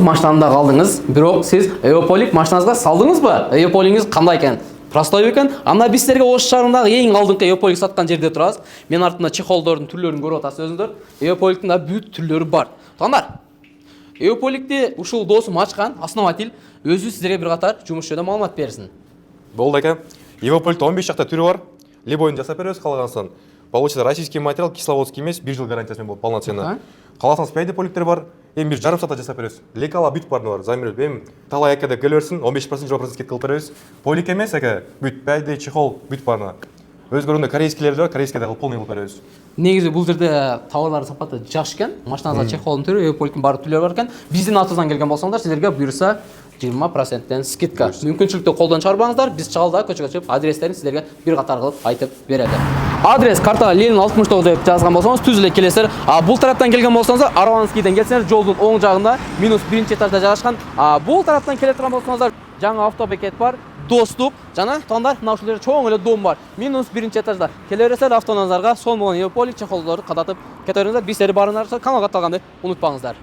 машинада калдыңыз, бирок сиз Эополик машинаңызга салдыңызбы? Эополигиңиз кандай экен? Простой бекен. Анда биз силерге Ош шаарындагы эң алдыңкы Эополик саткан жерде турабыз. Мен артында чехолдордун түрлөрүн көрүп атасыз өзүңөр. Эополиктин да бүт түрлөрү бар. Туугандар, Эополикти ушул досум ачкан основатель өзү силерге бир катар жумуш жөнүндө маалымат берсин. Болды экен. Эополикте 15 шакта түрү бар. Любойын жасап беребиз каалагансын. Получится российский материал, кисловодский эмес, 1 жыл гарантиясы болот полноценно. Кааласаңыз 5 поликтер бар. Эми бир жарым саатта жасап беребиз. Лекала бүт барды бар. Замерил. Эми талай экеде келерсин, 15% 20% кетип кылып беребиз. Полик эмес эке, бүт пайда, чехол, бүт барды. Өзгөрүндө корейскилерди бар, корейскийде полный кылып беребиз. Негизи бул жерде товарлардын сапаты жакшы экен. Машинаңызга чехолдун түрү, Эополиктин баардык түрлөрү бар экен. Биздин атыбыздан келген болсоңдар, силерге буюрса 20% скидка. Мүмкүнчүлүктү колдон чыгарбаңыздар. Биз чалда көчөгө чыгып адрестерин силерге бир катар кылып айтып берели. Адрес картага Ленин 69 деп жазган болсоңуз түз эле келесиздер. Бул тараптан келген болсоңуздар, Арванскийден келсеңер, жолдун оң жагында -1 этажда жайгашкан. Бул тараптан келе турган болсоңуздар, жаңы автобекет бар, достук жана туугандар, мына ушул жерде чоң эле дом бар. -1 этажда. Келе бересиздер, автоназарга сол болгон Эополик чехолдорду кадатып кете бериңиздер. Биз силерди баарыңарды каналга катталганды унутпаңыздар.